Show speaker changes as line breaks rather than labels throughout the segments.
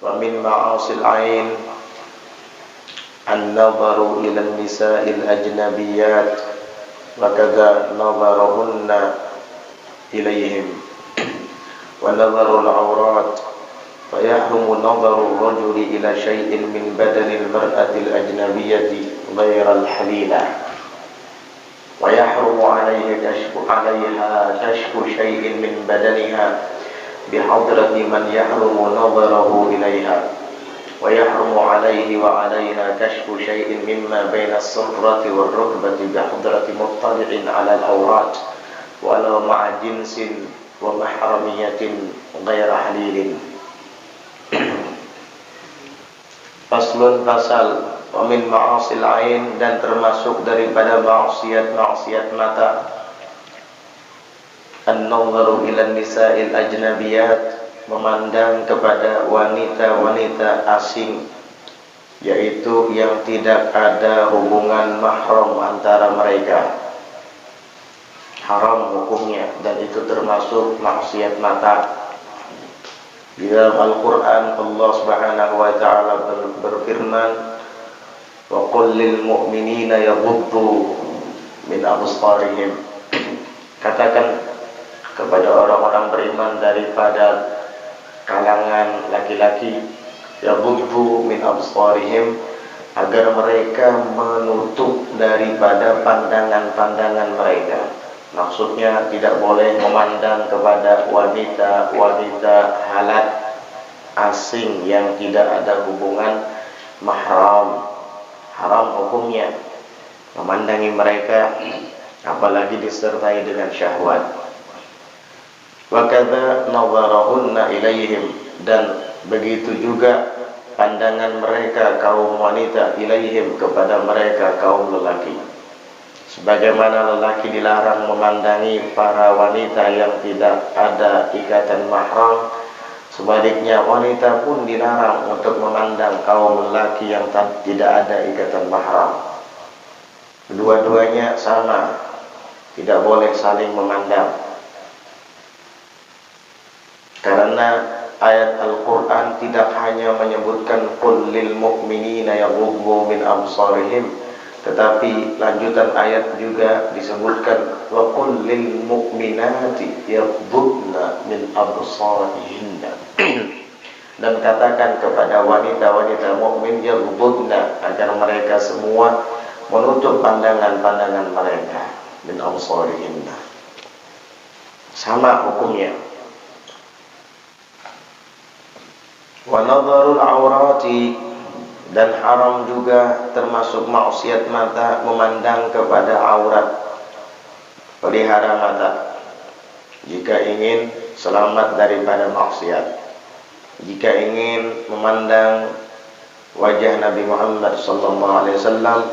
ومن معاصي العين النظر إلى النساء الأجنبيات وكذا نظرهن إليهم ونظر العورات فيحرم نظر الرجل إلى شيء من بدن المرأة الأجنبية غير الحليلة ويحرم عليها كشف شيء من بدنها بحضرة من يحرم نظره إليها ويحرم عليه وعليها كشف شيء مما بين الصفرة والركبة بحضرة مطلع على العورات ولو مع جنس ومحرمية غير حليل. Faslun pasal wa min ma'asil ain, dan termasuk daripada maksiat mata an-nazaru ila nisa'il ajnabiyat, memandang kepada wanita-wanita asing, yaitu yang tidak ada hubungan mahram antara mereka. Haram hukumnya, dan itu termasuk maksiat mata. Di dalam Al-Quran Allah Subhanahu wa ta'ala berfirman, wa qul lil mu'minina yaghuddu min absarihim, katakan kepada orang-orang beriman daripada kalangan laki-laki, yaghuddu min absarihim, agar mereka menutup daripada pandangan-pandangan mereka. Maksudnya tidak boleh memandang kepada wanita-wanita halat asing yang tidak ada hubungan mahram. Haram hukumnya memandangi mereka, apalagi disertai dengan syahwat. Wa kadza nazarahunna ilaihim, dan begitu juga pandangan mereka kaum wanita ilaihim kepada mereka kaum lelaki. Sebagaimana lelaki dilarang memandangi para wanita yang tidak ada ikatan mahram, sebaliknya wanita pun dilarang untuk memandang kaum lelaki yang tidak ada ikatan mahram. Dua-duanya sama, tidak boleh saling memandang. Karena ayat Al-Quran tidak hanya menyebutkan qul lil mu'minina yaghuddu min absarihim, tetapi lanjutan ayat juga disebutkan wa qul lil mu'minati yaghuddna min absarihinna, dan katakan kepada wanita-wanita mukmin yaghuddna, agar mereka semua menutup pandangan-pandangan mereka, min absarihinna. Sama hukumnya. Wa nadharul aurati, dan haram juga termasuk maksiat mata memandang kepada aurat. Pelihara mata jika ingin selamat daripada maksiat. Jika ingin memandang wajah Nabi Muhammad SAW,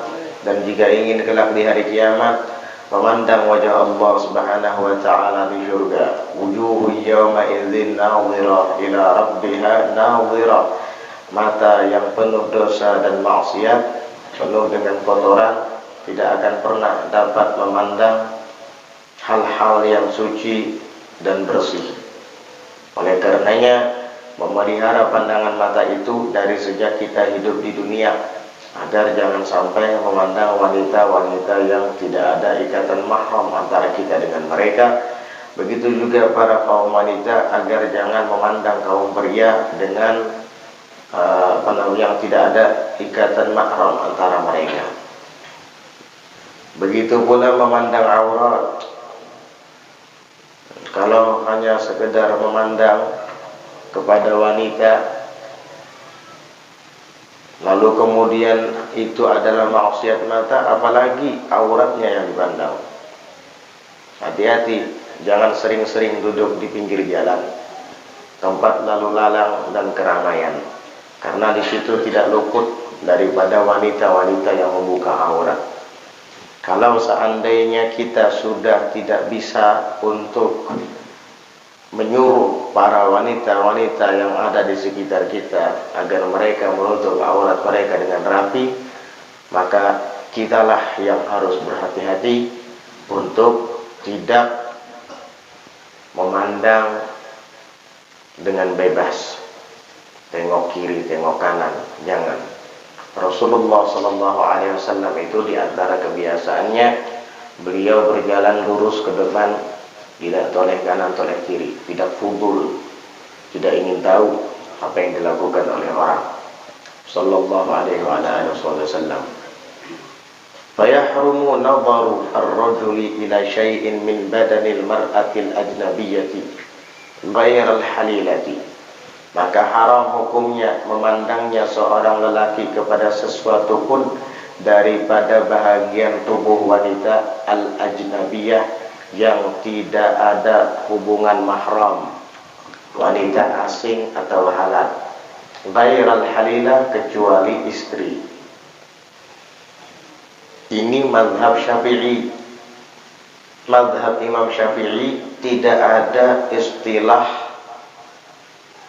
dan jika ingin kelak di hari kiamat memandang wajah Allah Subhanahu wa ta'ala di surga. Wujuhu yawma idzin nadhira ila rabbiha nadhira, mata yang penuh dosa dan maksiat, penuh dengan kotoran, tidak akan pernah dapat memandang hal-hal yang suci dan bersih. Oleh karenanya, memelihara pandangan mata itu dari sejak kita hidup di dunia, agar jangan sampai memandang wanita-wanita yang tidak ada ikatan mahram antara kita dengan mereka. Begitu juga para kaum wanita, agar jangan memandang kaum pria dengan yang tidak ada ikatan mahram antara mereka. Begitu pula memandang aurat. Kalau hanya sekedar memandang kepada wanita, lalu kemudian itu adalah maksiat mata, apalagi auratnya yang dipandang. Hati-hati, jangan sering-sering duduk di pinggir jalan, tempat lalu lalang dan keramaian, karena di situ tidak luput daripada wanita-wanita yang membuka aurat. Kalau seandainya kita sudah tidak bisa untuk menyuruh para wanita-wanita yang ada di sekitar kita agar mereka menutup aurat mereka dengan rapi, maka kitalah yang harus berhati-hati untuk tidak memandang dengan bebas. tengok kiri, tengok kanan, jangan. Rasulullah Sallallahu Alaihi Wasallam itu di antara kebiasaannya, beliau berjalan lurus ke depan, tidak toleh kanan, toleh kiri, tidak fudul, tidak ingin tahu apa yang dilakukan oleh orang. Sallallahu Alaihi Wasallam. Fayahrumu nadharu ar-rajuli ila syai'in min badanil mar'atil ajnabiyyati ghairal halilati. Maka haram hukumnya memandangnya seorang lelaki kepada sesuatu pun daripada bahagian tubuh wanita al-ajnabiyah yang tidak ada hubungan mahram, wanita asing atau halal. Ghairal halilah, kecuali istri. Ini mazhab Syafi'i. Mazhab Imam Syafi'i tidak ada istilah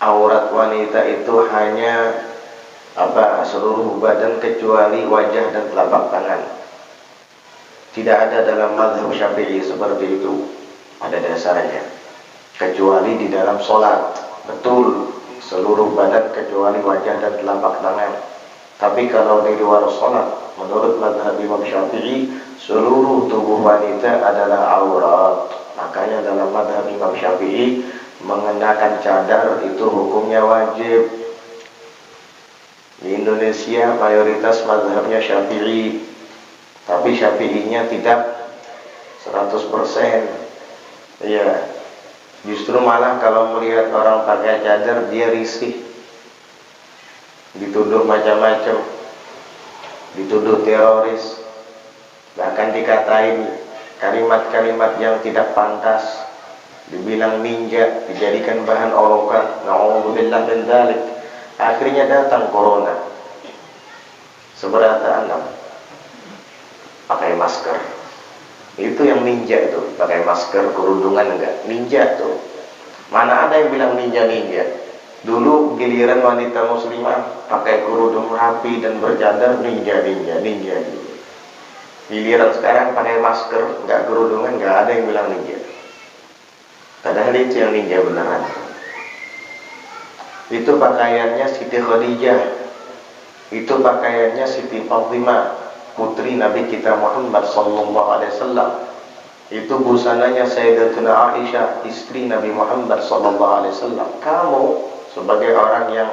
aurat wanita itu hanya seluruh badan kecuali wajah dan telapak tangan. Tidak ada dalam mazhab Syafi'i seperti itu. Ada dasarnya. Kecuali di dalam sholat, betul, seluruh badan kecuali wajah dan telapak tangan. Tapi kalau di luar sholat, menurut mazhab Imam Syafi'i, seluruh tubuh wanita adalah aurat. Makanya dalam mazhab Imam Syafi'i, mengenakan cadar itu hukumnya wajib. Di Indonesia mayoritas mazhabnya Syafi'i, tapi Syafi'inya tidak 100%. Iya. Justru malah kalau melihat orang pakai cadar dia risih, dituduh macam-macam, dituduh teroris, bahkan dikatain kalimat-kalimat yang tidak pantas, dibilang ninja, dijadikan bahan olokan. Na'udzubillah min dzalik. Akhirnya datang corona. Seberata enam pakai masker. Itu yang ninja itu, pakai masker, kerudungan enggak. Ninja tuh. Mana ada yang bilang ninja-ninja. Dulu giliran wanita muslimah pakai kerudung rapi dan bercadar, ninja. Giliran sekarang pakai masker, enggak kerudungan, enggak ada yang bilang ninja. Padahal itu yang ninja beneran. Itu pakaiannya Siti Khadijah, itu pakaiannya Siti Fatimah, putri Nabi kita Muhammad Sallallahu Alaihi Wasallam. Itu busananya Sayyidatuna Aisyah, istri Nabi Muhammad Sallallahu Alaihi Wasallam. Kamu sebagai orang yang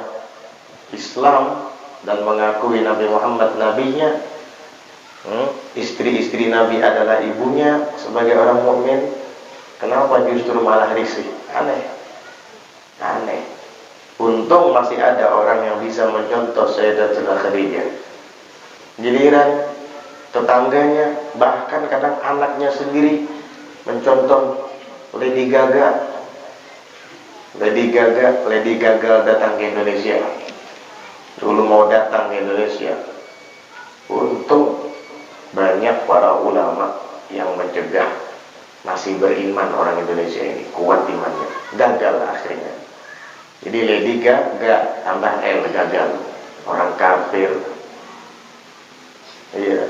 Islam dan mengakui Nabi Muhammad nabinya, istri-istri Nabi adalah ibunya, sebagai orang mukmin, kenapa justru malah risih? Aneh. Untung masih ada orang yang bisa mencontoh Sayyidatuna Khadijah. Giliran tetangganya, bahkan kadang anaknya sendiri mencontoh Lady Gaga. Lady Gaga datang ke Indonesia. Dulu mau datang ke Indonesia. Untung banyak para ulama yang mencegah. Masih beriman orang Indonesia ini, kuat imannya. Gagal akhirnya. Jadi Lady Gaga tambah L, gagal. Orang kafir. Iya.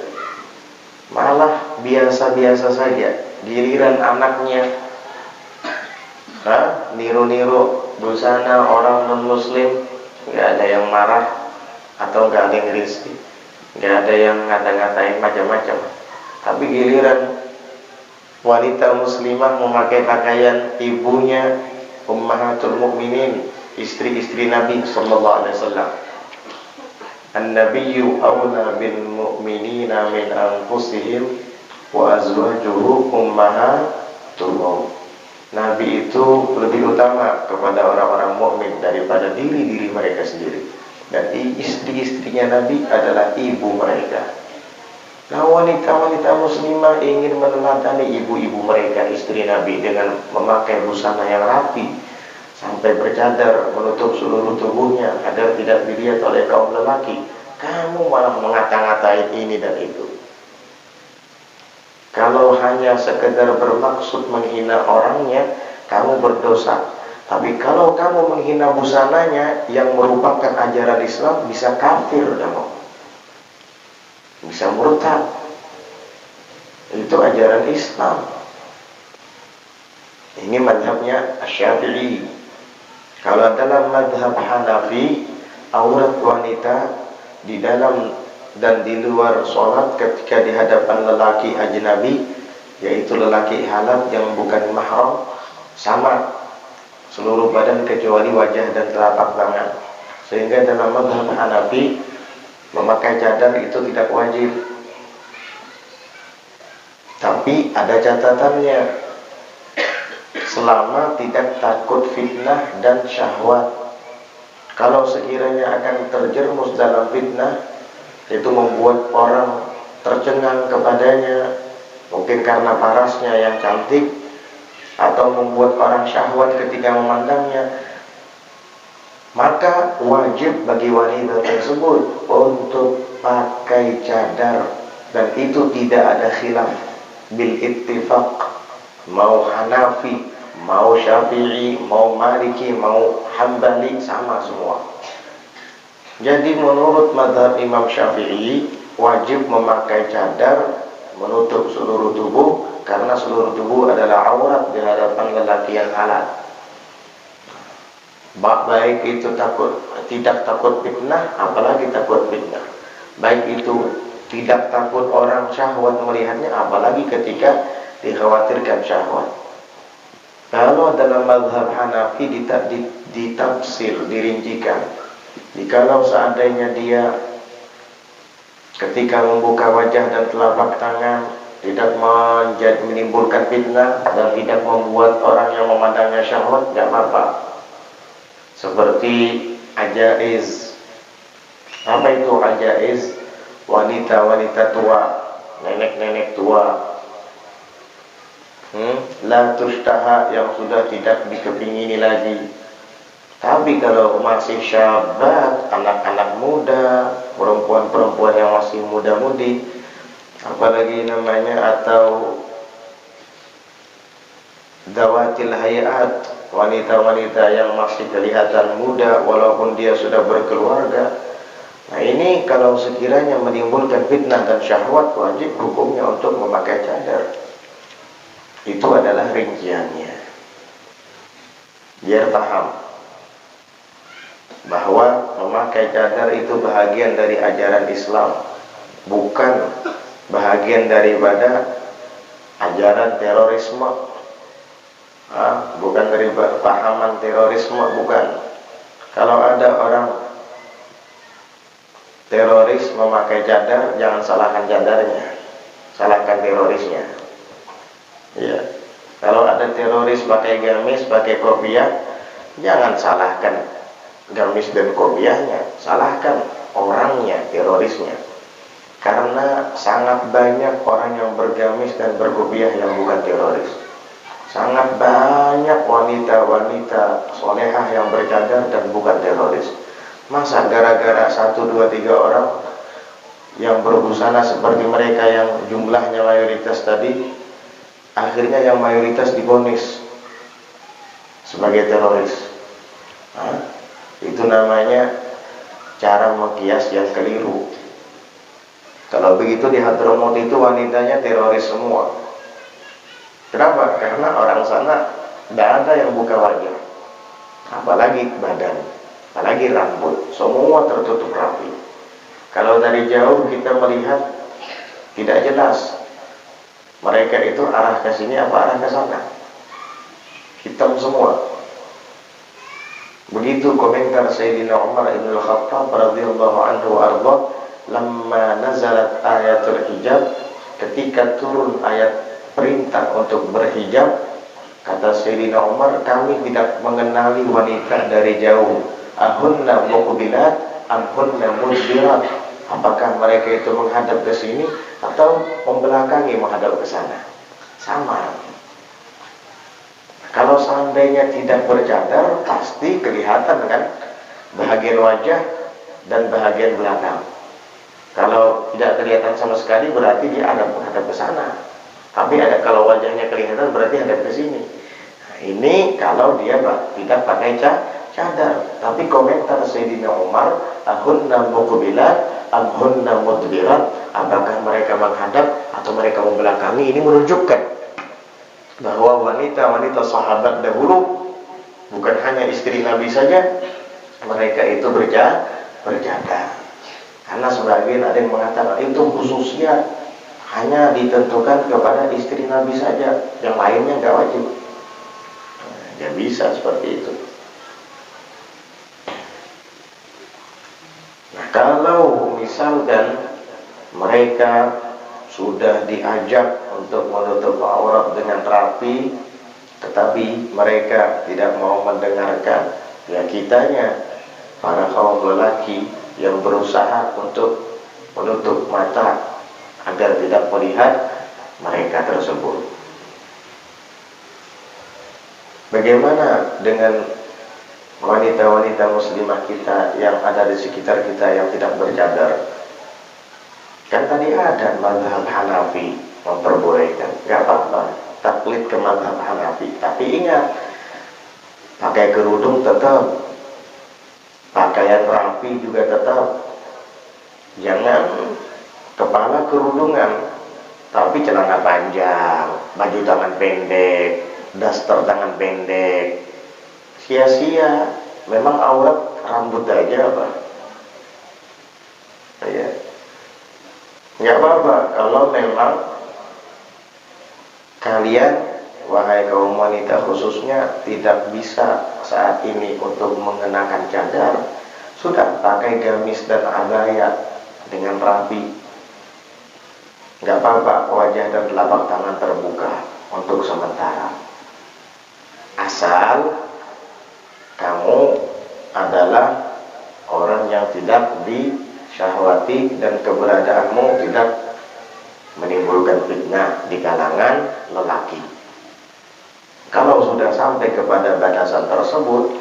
Malah biasa-biasa saja. Giliran anaknya niru-niru busana orang non-muslim, gak ada yang marah atau gak ada yang risih, gak ada yang ngata-ngatain macam-macam. Tapi giliran wanita muslimah memakai pakaian ibunya, Ummahatul Mukminin, istri-istri Nabi Sallallahu Alaihi Wasallam. An-Nabiyyu awla bil mu'minina min anfusihim wa azwajuhu ummahatuhum. Nabi itu lebih utama kepada orang-orang mukmin daripada diri-diri mereka sendiri. Dan istri-istrinya Nabi adalah ibu mereka. Nah, wanita-wanita muslimah ingin meneladani ibu-ibu mereka, istri Nabi, dengan memakai busana yang rapi sampai bercadar menutup seluruh tubuhnya agar tidak dilihat oleh kaum lelaki. Kamu malah mengata-ngatain ini dan itu. Kalau hanya sekedar bermaksud menghina orangnya, kamu berdosa. Tapi kalau kamu menghina busananya yang merupakan ajaran Islam, bisa kafir kamu, bisa murtad. Itu ajaran Islam. Ini mazhabnya Syafi'i. Kalau dalam mazhab Hanafi, aurat wanita di dalam dan di luar sholat ketika di hadapan lelaki ajnabi, yaitu lelaki halal yang bukan mahram, sama seluruh badan kecuali wajah dan telapak tangan. Sehingga dalam mazhab Hanafi memakai cadar itu tidak wajib. Tapi ada catatannya, selama tidak takut fitnah dan syahwat. Kalau sekiranya akan terjerumus dalam fitnah, itu membuat orang tercengang kepadanya, mungkin karena parasnya yang cantik, atau membuat orang syahwat ketika memandangnya, maka wajib bagi wanita tersebut untuk pakai cadar. Dan itu tidak ada khilaf, bil ittifaq, mau Hanafi, mau Syafi'i, mau Maliki, mau Hambali, sama semua. Jadi menurut mazhab Imam Syafi'i, wajib memakai cadar menutup seluruh tubuh, karena seluruh tubuh adalah aurat di hadapan lelaki yang halal. Baik itu tidak takut fitnah, apalagi takut fitnah. Baik itu tidak takut orang syahwat melihatnya, apalagi ketika dikhawatirkan syahwat. Kalau dalam mazhab Hanafi ditafsir, dirincikan, jikalau seandainya dia ketika membuka wajah dan telapak tangan tidak menimbulkan fitnah dan tidak membuat orang yang memandangnya syahwat, tidak apa-apa. Seperti ajaiz. Apa itu ajaiz? Wanita-wanita tua, nenek-nenek tua, la tushtaha, yang sudah tidak dikepingini lagi. Tapi kalau masih syabat, anak-anak muda, perempuan-perempuan yang masih muda-mudi, apalagi namanya, atau dawatil hayat, wanita-wanita yang masih kelihatan muda walaupun dia sudah berkeluarga. Nah ini kalau sekiranya menimbulkan fitnah dan syahwat, wajib hukumnya untuk memakai cadar. Itu adalah rinciannya, biar paham bahwa memakai cadar itu bahagian dari ajaran Islam, bukan bahagian daripada ajaran terorisme, bukan dari pahaman terorisme, bukan. Kalau ada orang teroris memakai cadar, jangan salahkan cadarnya, salahkan terorisnya. Ya, kalau ada teroris pakai gamis, pakai kopiah, jangan salahkan gamis dan kopiahnya, salahkan orangnya, terorisnya. Karena sangat banyak orang yang bergamis dan berkopiah yang bukan teroris. Sangat banyak wanita-wanita solehah yang bercadar dan bukan teroris. Masa gara-gara 1, 2, 3 orang yang berbusana seperti mereka yang jumlahnya mayoritas tadi, akhirnya yang mayoritas divonis sebagai teroris? Itu namanya cara mengkias yang keliru. Kalau begitu di Hadramaut itu wanitanya teroris semua. Kenapa? Karena orang sana tidak ada yang buka wajah, apalagi badan, apalagi rambut, semua tertutup rapi. Kalau dari jauh kita melihat tidak jelas mereka itu arah ke sini apa arah ke sana, hitam semua. Begitu komentar Sayyidina Umar ibn al-Khattab radhiyallahu anhu arda, lamma nazalat ayatul hijab, ketika turun ayat perintah untuk berhijab, kata Sayyidina Umar, kami tidak mengenali wanita dari jauh. Ahunna muqbilat amhunna mudbirat, apakah mereka itu menghadap ke sini atau membelakangi menghadap ke sana? Sama. Kalau seandainya tidak bercadar, pasti kelihatan kan bahagian wajah dan bahagian belakang. Kalau tidak kelihatan sama sekali, berarti dia menghadap ke sana. Tapi kalau wajahnya kelihatan, berarti hadap ke sini. Nah, ini kalau dia tidak pakai cadar. Tapi komentar Sayyidina Umar, ahunna muqbilat amhunna mudbirat, apakah mereka menghadap atau mereka membelakangi, ini menunjukkan bahwa wanita-wanita sahabat dahulu bukan hanya istri Nabi saja, mereka itu berjadar. Karena sebagian ada yang mengatakan itu khususnya hanya ditentukan kepada istri Nabi saja, yang lainnya nggak wajib. Ya bisa seperti itu. Nah, kalau misalkan mereka sudah diajak untuk menutup aurat dengan rapi, tetapi mereka tidak mau mendengarkan, ya kitanya, para kaum lelaki yang berusaha untuk menutup mata agar tidak melihat mereka tersebut. Bagaimana dengan wanita-wanita muslimah kita yang ada di sekitar kita yang tidak bercadar? Kan tadi ada mazhab Hanafi memperbolehkan, gak apa-apa taklid ke mazhab Hanafi, tapi ingat, pakai kerudung tetap, pakaian rapi juga tetap. Jangan kepala kerudungan tapi celana panjang, baju tangan pendek, daster tangan pendek, sia-sia. Memang aurat rambut aja apa? Ya, nggak apa-apa kalau memang kalian, wahai kaum wanita khususnya, tidak bisa saat ini untuk mengenakan cadar, sudah pakai gamis dan abaya dengan rapi. Nggak apa-apa wajah dan telapak tangan terbuka untuk sementara. Asal kamu adalah orang yang tidak disyahwati dan keberadaanmu tidak menimbulkan fitnah di kalangan lelaki. Kalau sudah sampai kepada batasan tersebut,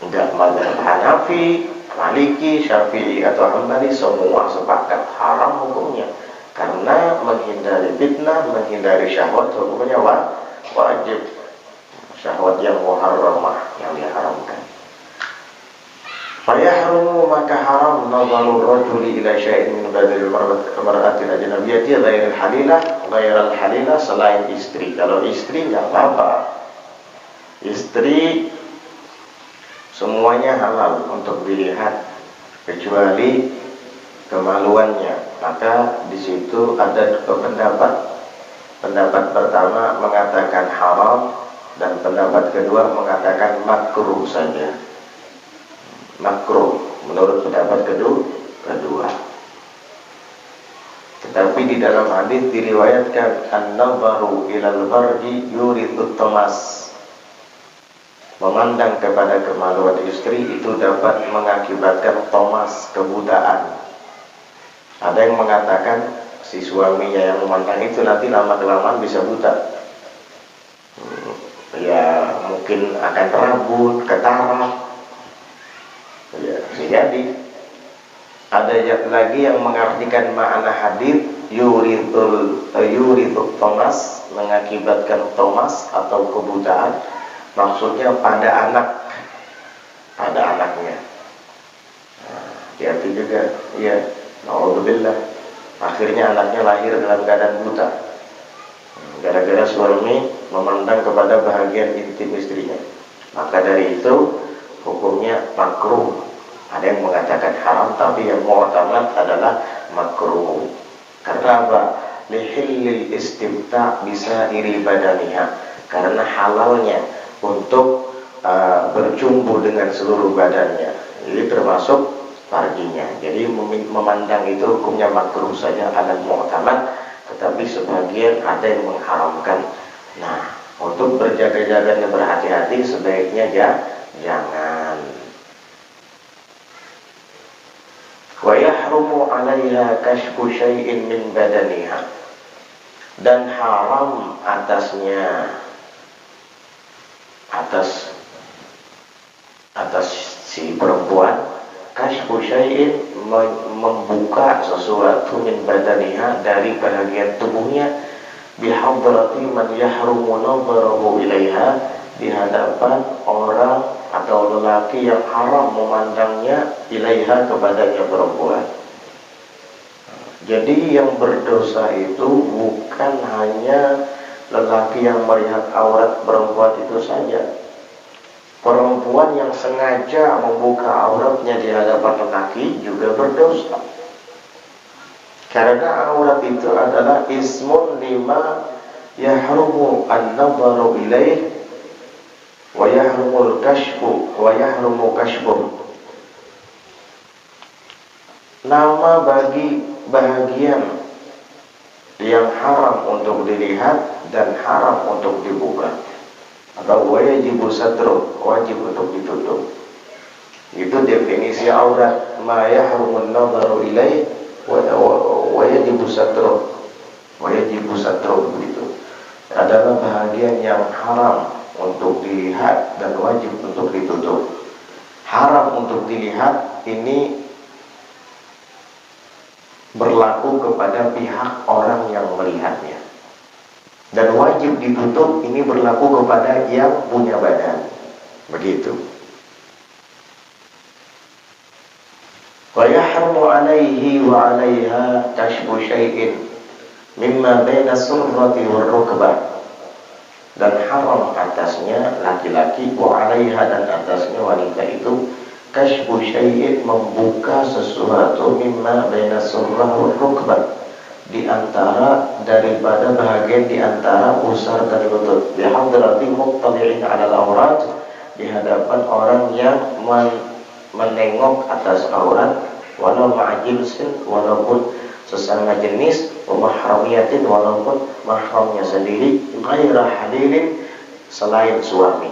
enggak mazhab Hanafi, Maliki, Syafi'i atau Hambali semua sepakat haram hukumnya. Karena menghindari fitnah, menghindari syahwat hukumnya wajib. Syahwat yang muharramah, yang diharamkan. Fayahrumu, maka haram nazarul rajuli ila syai'in min badil mar'atin ajnabiyyati ghairil halilah, selain istri. Kalau istri enggak apa-apa. Istri semuanya halal untuk dilihat kecuali kemaluannya. Maka di situ ada dua pendapat. Pendapat pertama mengatakan haram dan pendapat kedua mengatakan makruh saja. Makruh menurut pendapat kedua. Tetapi di dalam hadis diriwayatkan an-nazaru ilal farji yuridut tamas. Memandang kepada kemaluan istri itu dapat mengakibatkan tomas, kebutaan. Ada yang mengatakan si suaminya yang memandang itu nanti lama-kelamaan bisa buta. Ya mungkin akan rabun, ketarak. Ya, jadi ada lagi yang mengartikan makna hadis yuridul tomas, mengakibatkan tomas atau kebutaan. Maksudnya pada anaknya. Hati-hati juga, ya. Alhamdulillah, akhirnya anaknya lahir dalam keadaan buta gara-gara suami memandang kepada bahagian intim istrinya. Maka dari itu hukumnya makruh. Ada yang mengatakan haram, tapi yang mu'tamad adalah makruh. Karena apa? Lihillil istimta' bisa iri badaniha, karena halalnya untuk berjumpa dengan seluruh badannya. Ini termasuk farjinya. Jadi memandang itu hukumnya makruh saja, ada mu'tamad, tetapi sebagian ada yang mengharamkan. Nah, untuk berjaga-jaga dan berhati-hati sebaiknya jangan. Wa yahrumu 'alaiha kashfu syai'in min badaniha, dan haram atasnya, atas si perempuan, kashfu syai'in, membuka sesuatu min badaniha, dari bahagian tubuhnya, bihadrati man yahrumu nadharahu ilaiha, di hadapan orang atau lelaki yang haram memandangnya, ilaiha, kepadanya perempuan. Jadi yang berdosa itu bukan hanya lelaki yang melihat aurat perempuan itu saja, Perempuan yang sengaja membuka auratnya di hadapan lelaki juga berdosa. Karena aurat itu adalah ismun lima yahrumu an-nadharu ilaih wa yahrumul kashfu wa yahrumu kashfuh. Nama bagi bahagian yang haram untuk dilihat dan haram untuk dibuka, atau wajibu satru, wajib untuk ditutup. Itu definisi aurat. Ma yahrumun nadharu ilaih wa yajibu satru, begitu. Adalah bahagian yang haram untuk dilihat dan wajib untuk ditutup. Haram untuk dilihat ini berlaku kepada pihak orang yang melihatnya, dan wajib ditutup ini berlaku kepada yang punya badan. Begitu. Wa yahrumu alaihi wa alaiha kashfu syai'in mimma baina surrati war rukbah. Dan haram atasnya laki-laki, wa alaiha, dan atasnya wanita itu, kashfu syai'in, membuka sesuatu, mimma baina surrah war rukbah, di antara, daripada bahagian di antara pusar dan lutut, bihadrati muqtali'in 'ala al-awrat, di hadapan orang yang menengok atas aurat, walau ma'ajilsin, walaupun sesama jenis, wa mahramiyatin, walaupun mahramnya sendiri, ghaira halilin, selain suami.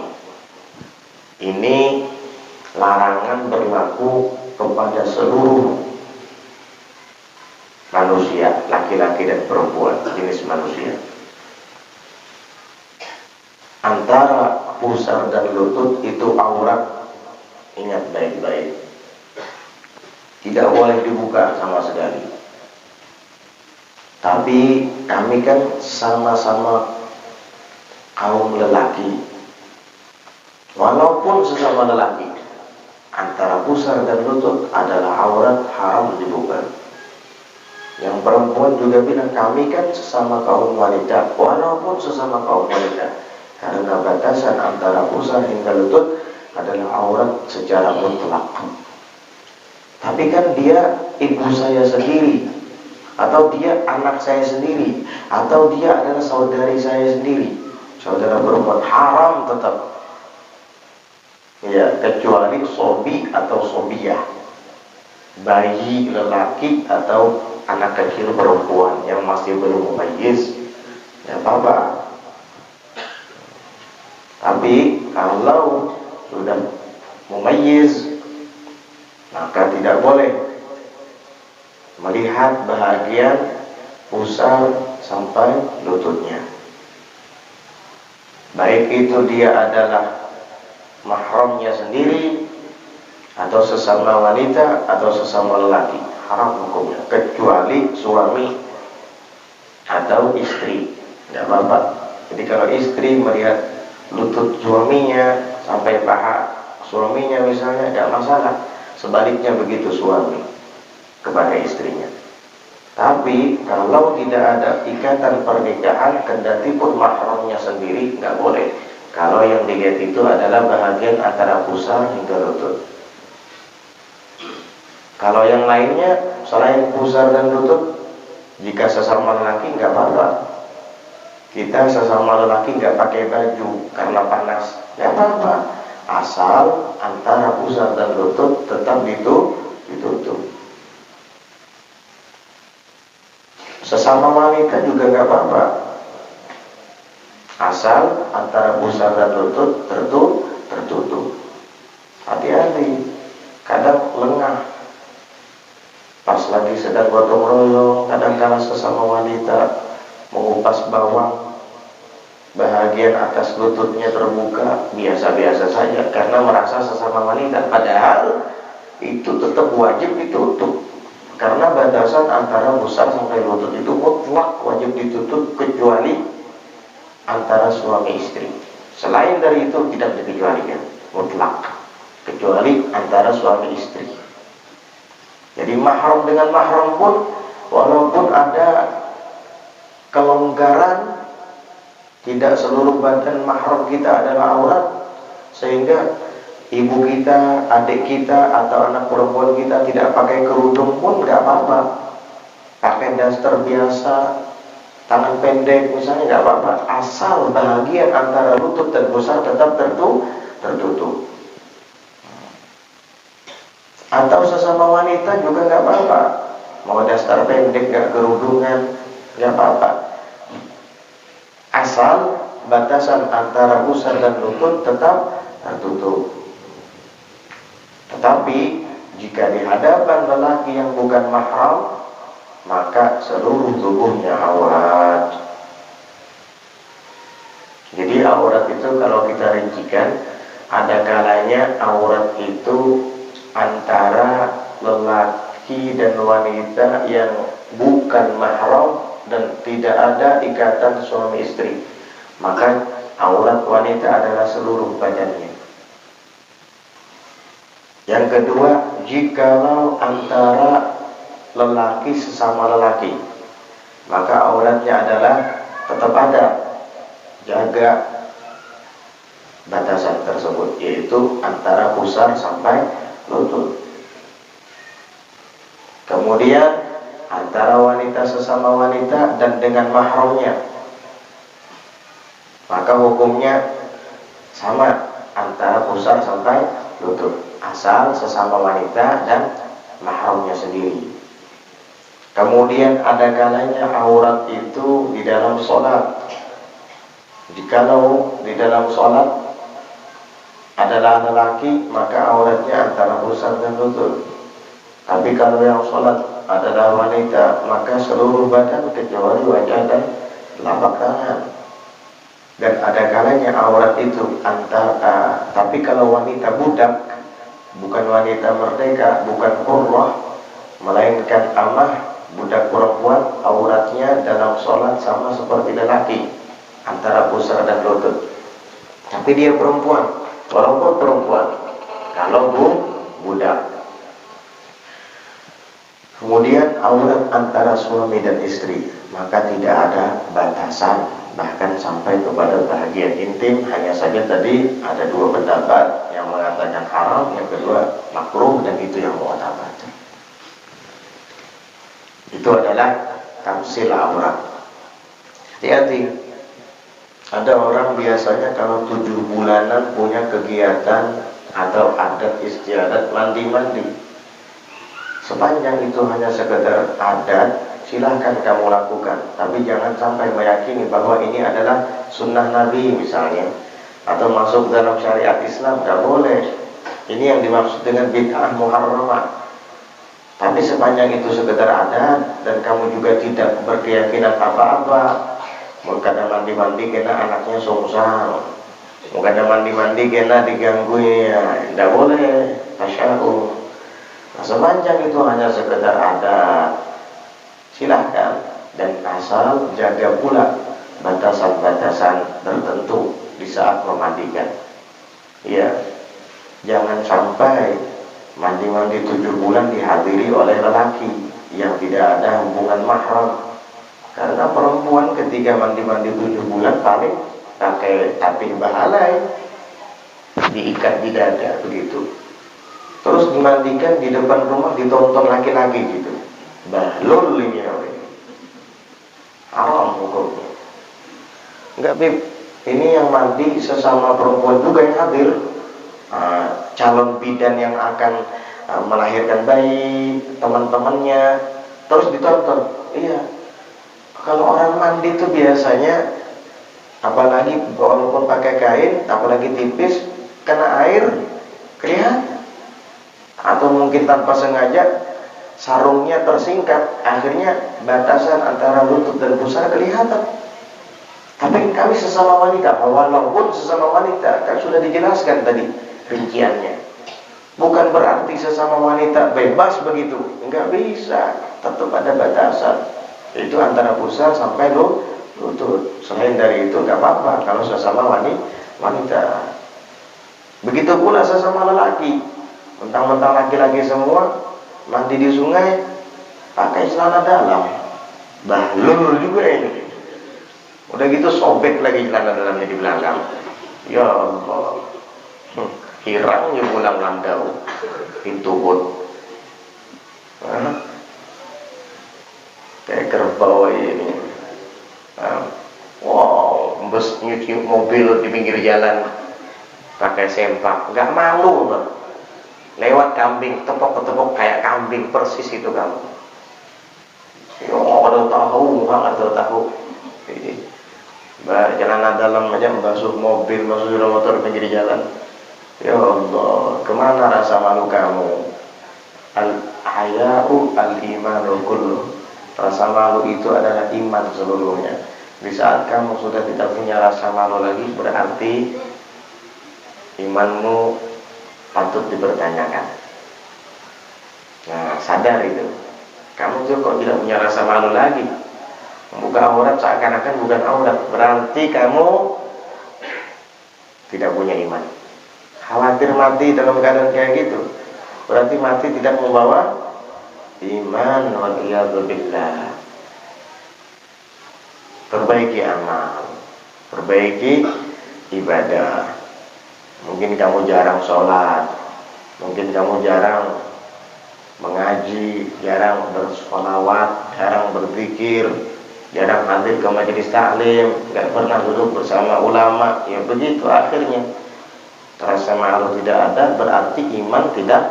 Ini larangan berlaku kepada seluruh manusia, laki-laki dan perempuan, jenis manusia. Antara pusar dan lutut itu aurat. Ingat baik-baik, tidak boleh dibuka sama sekali. Tapi kami kan sama-sama kaum lelaki, walaupun sesama lelaki, antara pusar dan lutut adalah aurat, haram dibuka. Yang perempuan juga bilang, kami kan sesama kaum wanita, walaupun sesama kaum wanita, karena batasan antara pusar hingga lutut adalah aurat secara mutlak. Tapi kan dia ibu saya sendiri, atau dia anak saya sendiri, atau dia adalah saudari saya sendiri, saudara perempuan, haram tetap. Ya, kecuali sobi atau sobiyah, bayi lelaki atau anak kecil perempuan yang masih belum mumayyiz, ya apa-apa. Tapi kalau sudah mumayyiz, maka tidak boleh melihat bahagian pusar sampai lututnya. Baik itu dia adalah mahramnya sendiri, atau sesama wanita, atau sesama lelaki, haram hukumnya, kecuali suami atau istri, tidak apa-apa. Jadi kalau istri melihat lutut suaminya sampai paha suaminya misalnya, tidak masalah. Sebaliknya begitu suami kepada istrinya. Tapi kalau tidak ada ikatan pernikahan, kendati pun mahramnya sendiri, nggak boleh. Kalau yang dilihat itu adalah bahagian antara pusar hingga lutut. Kalau yang lainnya selain pusar dan lutut, jika sesama lelaki nggak apa-apa. Kita sesama lelaki nggak pakai baju karena panas, nggak apa-apa. Asal antara pusar dan lutut tetap ditutup. Sesama wanita juga nggak apa-apa, asal antara pusar dan lutut tertutup. Hati-hati, kadang lengah pas lagi sedang gotong royong, kadang-kadang sesama wanita mengupas bawang, bahagian atas lututnya terbuka, biasa-biasa saja karena merasa sesama wanita, padahal itu tetap wajib ditutup. Karena batasan antara pusar sampai lutut itu mutlak wajib ditutup, kecuali antara suami istri. Selain dari itu tidak dikecualikan, mutlak, kecuali antara suami istri. Jadi mahram dengan mahram pun, walaupun ada kelonggaran, tidak seluruh badan mahram kita adalah aurat, sehingga ibu kita, adik kita, atau anak perempuan kita tidak pakai kerudung pun nggak apa-apa. Pakai daster biasa, tangan pendek misalnya nggak apa-apa, asal bahagian antara lutut dan pusar tetap tertutup. Atau sesama wanita juga nggak apa-apa, mau daster pendek nggak kerudungan nggak apa-apa, asal batasan antara pusar dan lutut tetap tertutup. Tetapi jika di hadapan lelaki yang bukan mahram, maka seluruh tubuhnya aurat. Jadi aurat itu kalau kita rincikan, ada kalanya aurat itu antara lelaki dan wanita yang bukan mahram dan tidak ada ikatan suami istri. Maka aurat wanita adalah seluruh badannya. Yang kedua, jikalau antara lelaki sesama lelaki, maka auratnya adalah tetap ada, jaga batasan tersebut, yaitu antara pusar sampai lutut. Kemudian antara wanita sesama wanita dan dengan mahramnya, maka hukumnya sama, antara pusar sampai lutut, asal sesama wanita dan mahramnya sendiri. Kemudian ada kalanya aurat itu di dalam sholat. Jikalau di dalam sholat adalah lelaki, maka auratnya antara pusar dan lutut. Tapi kalau yang sholat adalah wanita, maka seluruh badan kecuali wajah dan telapak tangan. Dan ada kalanya aurat itu antara, tapi kalau wanita budak, bukan wanita merdeka, bukan hurrah, melainkan amah, budak perempuan, auratnya dalam sholat sama seperti lelaki, antara pusar dan lutut. Tapi dia perempuan, walaupun perempuan, kalau budak. Kemudian aurat antara suami dan istri, maka tidak ada batasan, bahkan sampai kepada bahagian intim. Hanya saja tadi ada dua pendapat, yang mengatakan haram, yang kedua makruh, dan itu yang mu'tabar. Itu adalah tamsil aurat. Hati-hati, ada orang biasanya kalau 7 bulanan punya kegiatan atau adat istiadat mandi-mandi. Sepanjang itu hanya sekedar adat, silahkan kamu lakukan, tapi jangan sampai meyakini bahwa ini adalah sunnah Nabi misalnya, atau masuk dalam syariat Islam. Tidak boleh. Ini yang dimaksud dengan bid'ah muharramah. Tapi sepanjang itu sekedar adat dan kamu juga tidak berkeyakinan apa-apa, mungkin mandi-mandi kena anaknya sungsang, mungkin mandi-mandi kena diganggu, ya tidak boleh tasyahud. Nah, sepanjang itu hanya sekedar adat, silahkan, dan asal jaga pula batasan-batasan tertentu di saat memandikan. Ya, jangan sampai mandi-mandi 7 bulan dihadiri oleh lelaki yang tidak ada hubungan mahram. Karena perempuan ketika mandi-mandi 7 bulan paling pakai tapih bahalai, diikat di dada begitu. Terus dimandikan di depan rumah, ditonton laki-laki gitu. Bahlul ini haram hukumnya. Enggak, Bib, ini yang mandi sesama perempuan juga yang hadir. Calon bidan yang akan melahirkan bayi, teman-temannya, terus ditonton. Iya, kalau orang mandi itu biasanya, apalagi walaupun pakai kain, apalagi tipis, kena air kelihatan. Atau mungkin tanpa sengaja sarungnya tersingkap, akhirnya batasan antara lutut dan pusar kelihatan. Tapi kami sesama wanita, walaupun sesama wanita, kan sudah dijelaskan tadi rinciannya. Bukan berarti sesama wanita bebas begitu, enggak bisa, tetap ada batasan. Itu antara pusar sampai lutut. Selain dari itu enggak apa-apa kalau sesama wanita. Begitu pula sesama lelaki. Mentang-mentang laki-laki semua mandi di sungai pakai celana dalam, bahlul juga ini. Udah gitu sobek lagi celana dalamnya di belakang. Ya Allah, Hirang yang pulang landau pintu hut. Kayak kerbau ini. Wow, bus nyuci mobil di pinggir jalan pakai sempak, nggak malu bang. Lewat kambing, tepok-tepok kayak kambing persis itu kamu. Yo, ada tahu, ada tahu. Jalan dalam aja basuh mobil, basuh motor pinggir jalan. Ya Allah, kemana rasa malu kamu? Al-haya'u al-imanu kullu. Rasa malu itu adalah iman seluruhnya. Di saat kamu sudah tidak punya rasa malu lagi, berarti imanmu patut dipertanyakan. Nah, sadar itu. Kamu tuh kok tidak punya rasa malu lagi, membuka aurat seakan-akan bukan aurat, berarti kamu tidak punya iman. Khawatir mati dalam keadaan kayak gitu, berarti mati tidak membawa iman. Waliyadzubillah. Perbaiki amal, perbaiki ibadah. Mungkin kamu jarang sholat, mungkin kamu jarang mengaji, jarang bersolawat, jarang berzikir, jarang hadir ke majelis taklim, nggak pernah duduk bersama ulama. Ya begitu akhirnya. Rasa malu tidak ada, berarti iman tidak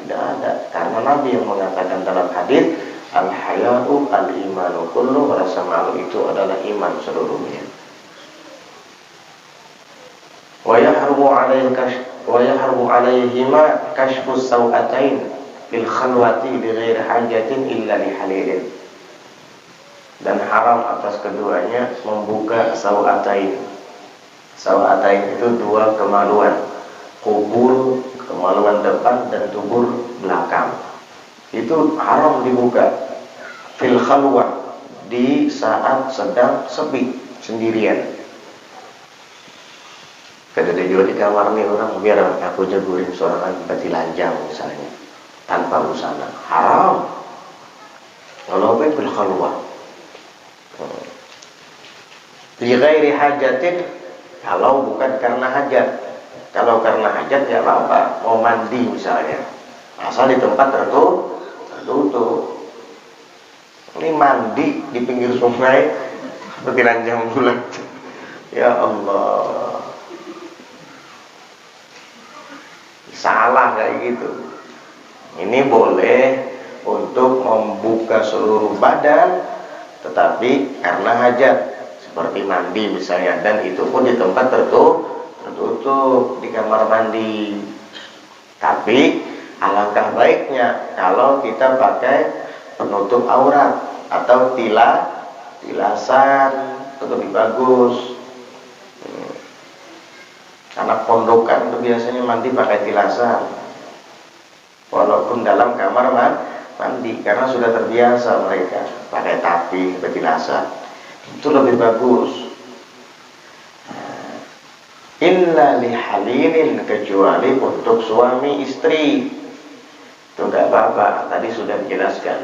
ada. Karena Nabi yang mengatakan dalam hadis, al-haya'u al-imanu kullu, rasa malu itu adalah iman seluruhnya. Wa yahrumu alaihima kashfus sawatain bil khalwati bi ghairi hajatin illa li halilin. Dan haram atas keduanya membuka sawatain. Sawatain itu dua kemaluan, kubur, kemaluan depan dan dubur belakang. Itu haram dibuka fil khalwah, di saat sedang sepi, sendirian. Kada ada juga di kamar nih orang, biar aku jagurin seorang bati lanjang misalnya, tanpa busana, haram. Kalau apa fil khalwah, li ghairi hajatin, kalau bukan karena hajat. Kalau karena hajat ya apa, mau mandi misalnya, asal di tempat tertutup. Ini mandi di pinggir sungai seperti ranjang bulat. Ya Allah, salah kayak gitu. Ini boleh untuk membuka seluruh badan, tetapi karena hajat, seperti mandi misalnya, dan itu pun di tempat tertutup di kamar mandi. Tapi alangkah baiknya kalau kita pakai penutup aurat atau tilasan, itu lebih bagus. Anak pondokan itu biasanya mandi pakai tilasan, walaupun dalam kamar mandi, karena sudah terbiasa mereka pakai tapi petilasan. Itu lebih bagus. Illa lihalilin, kecuali untuk suami istri itu enggak apa-apa, tadi sudah dijelaskan.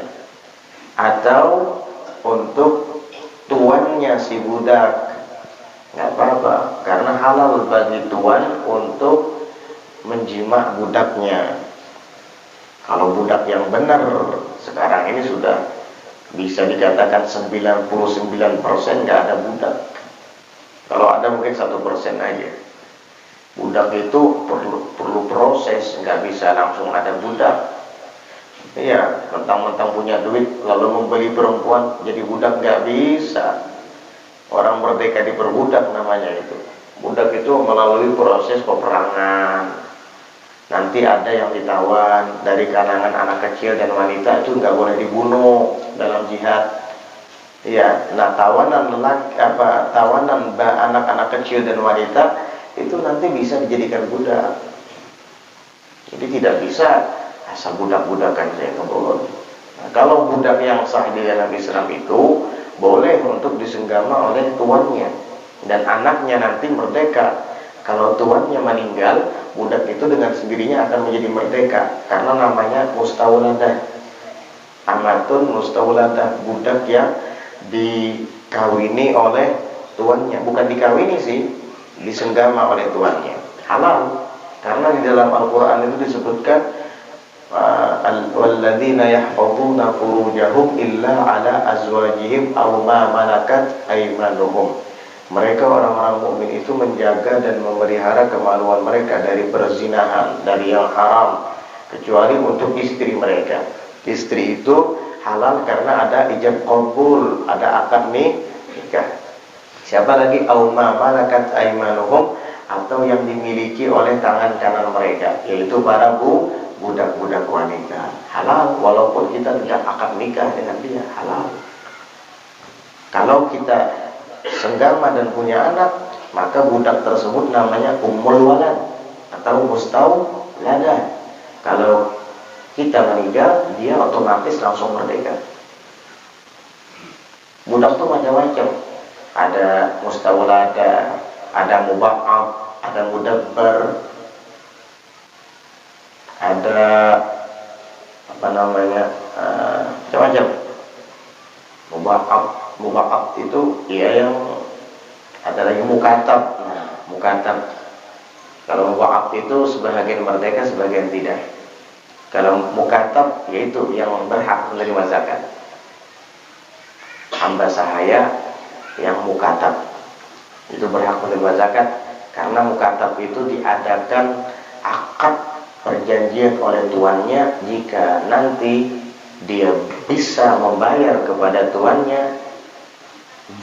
Atau untuk tuannya si budak, enggak apa-apa, karena halal bagi tuan untuk menjima budaknya. Kalau budak yang benar sekarang ini sudah bisa dikatakan 99% enggak ada budak. Kalau ada mungkin 1% aja. Budak itu perlu proses, nggak bisa langsung ada budak. Iya, mentang-mentang punya duit lalu membeli perempuan jadi budak, nggak bisa. Orang merdeka diperbudak namanya itu. Budak itu melalui proses peperangan. Nanti ada yang ditawan dari kalangan anak kecil dan wanita, itu nggak boleh dibunuh dalam jihad. Iya, nah tawanan anak-anak kecil dan wanita itu nanti bisa dijadikan budak. Jadi tidak bisa asal budak-budakan saya kebolon. Nah, kalau budak yang sah di dalam Islam itu boleh untuk disenggama oleh tuannya, dan anaknya nanti merdeka. Kalau tuannya meninggal, budak itu dengan sendirinya akan menjadi merdeka, karena namanya mustawladah. Amatun mustawladah, budak yang dikawini oleh tuannya, bukan dikawini sih, disenggama oleh tuannya, halal Karena di dalam Al-Quran itu disebutkan walladzina yahfazuna furujahum illa ala azwajihim aw ma malakat aymanuhum. Mereka orang-orang mukmin itu menjaga dan memelihara kemaluan mereka dari perzinahan, dari yang haram, kecuali untuk istri mereka. Istri itu halal karena ada ijab qabul, ada akad nikah. Siapa lagi? Aw ma malakat aymanuhum, atau yang dimiliki oleh tangan kanan mereka, yaitu para budak-budak wanita. Halal walaupun kita tidak akad nikah dengan dia, halal. Kalau kita senggama dan punya anak, maka budak tersebut namanya ummul walad atau mustawladah. Kalau kita meninggal, dia otomatis langsung merdeka. Budak itu macam-macam. Ada mustawladah, ada muba'ab, ada mudabbar, ada macam-macam. Muba'ab itu ya yang ada lagi mukatab. Nah, mukatab. Kalau muba'ab itu sebagian merdeka, sebagian tidak. Kalau mukatab yaitu yang berhak menerima zakat. Hamba sahaya yang mukatab itu berhak menerima zakat, karena mukatab itu diadakan akad perjanjian oleh tuannya. Jika nanti dia bisa membayar kepada tuannya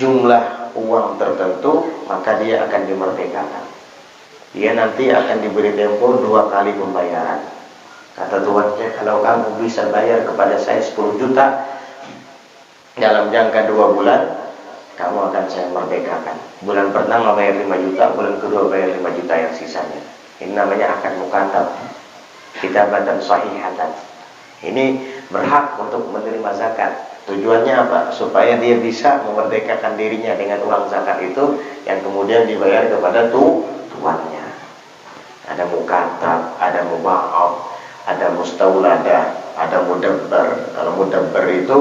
jumlah uang tertentu, maka dia akan dimerdekakan. Dia nanti akan diberi tempo 2 kali pembayaran. Kata tuannya, kalau kamu bisa bayar kepada saya 10 juta dalam jangka 2 bulan, kamu akan saya merdekakan. Bulan pertama bayar 5 juta, bulan kedua bayar 5 juta yang sisanya. Ini namanya akad mukatab, kitabatan sahihatan. Ini berhak untuk menerima zakat. Tujuannya apa? Supaya dia bisa memerdekakan dirinya dengan uang zakat itu, yang kemudian dibayar kepada tuannya. Ada mukatab, ada muba'ab, ada mustawladah, ada mudabbar. Kalau mudabbar itu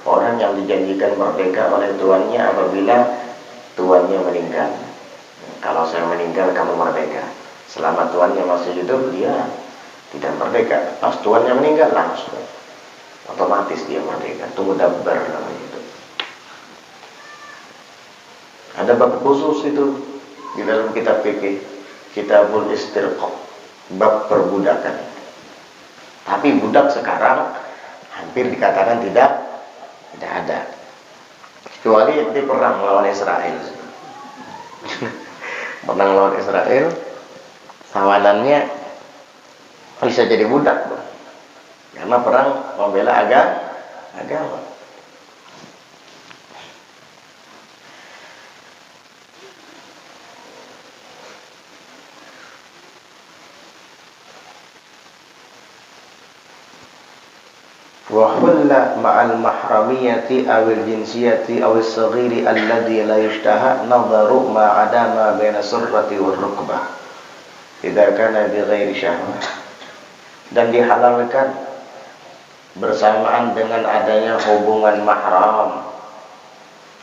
orang yang dijanjikan merdeka oleh tuannya apabila tuannya meninggal. Kalau saya meninggal, kamu merdeka. Selama tuannya masih hidup, dia tidak merdeka. Pas tuannya meninggal, langsung otomatis dia merdeka. Itu mudabbar namanya itu. Ada bab khusus itu di dalam kitab fikih, Kitabul Istirqaq, bab perbudakan. Tapi budak sekarang hampir dikatakan tidak ada, kecuali di perang melawan Israel. Perang melawan Israel, tawanannya bisa jadi budak, karena perang membela agama. Wa hulla ma'al mahramiyati awil jinsiyati awil saghiri alladhi la yushtaha nadharu ma'ada ma baina surrati wal rukbah idza kana bi ghairi syahwah. Dan dihalalkan bersamaan dengan adanya hubungan mahram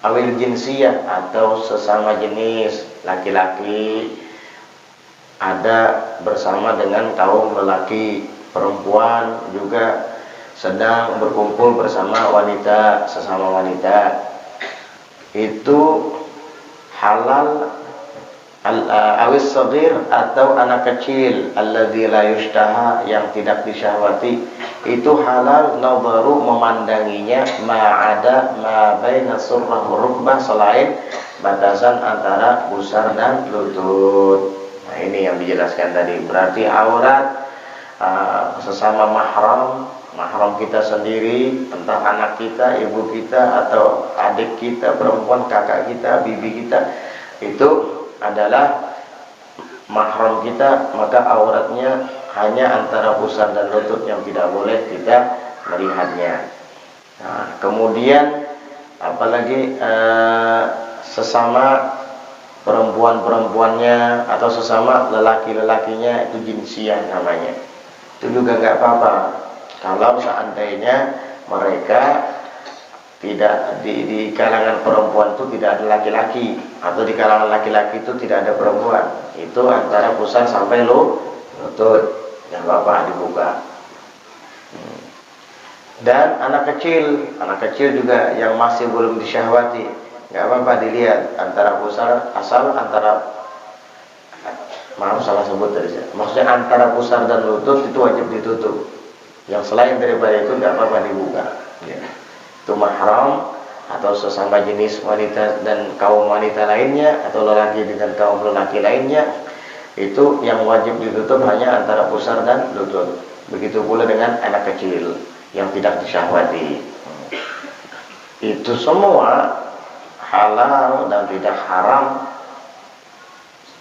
awil jinsiyah atau sesama jenis laki-laki ada bersama dengan kaum lelaki, perempuan juga sedang berkumpul bersama wanita, sesama wanita, itu halal. Awis saghir atau anak kecil alladzi la yushtaha, yang tidak disyahwati, itu halal nadharu memandanginya ma'ada ma baina surrah wa rukbah, selain batasan antara pusar dan lutut. Nah, ini yang dijelaskan tadi. Berarti aurat sesama mahram kita sendiri, entah anak kita, ibu kita, atau adik kita perempuan, kakak kita, bibi kita, itu adalah mahram kita, maka auratnya hanya antara pusar dan lutut yang tidak boleh kita melihatnya. Nah, kemudian apalagi sesama perempuan-perempuannya atau sesama lelaki-lelakinya, itu jinsiah namanya. Itu juga nggak apa-apa kalau seandainya mereka tidak di kalangan perempuan itu tidak ada laki-laki, atau di kalangan laki-laki itu tidak ada perempuan. Itu antara pusar sampai lutut, nggak apa-apa dibuka. Dan anak kecil juga yang masih belum disyahwati, nggak apa-apa dilihat antara pusar, asal antara, maaf salah sebut tadi saya, maksudnya antara pusar dan lutut itu wajib ditutup. Yang selain daripada itu nggak apa-apa dibuka. Ya. Itu mahram atau sesama jenis wanita dan kaum wanita lainnya, atau lelaki dengan kaum lelaki lainnya, itu yang wajib ditutup hanya antara pusar dan lutut. Begitu pula dengan anak kecil yang tidak disyahwati. Itu semua halal dan tidak haram.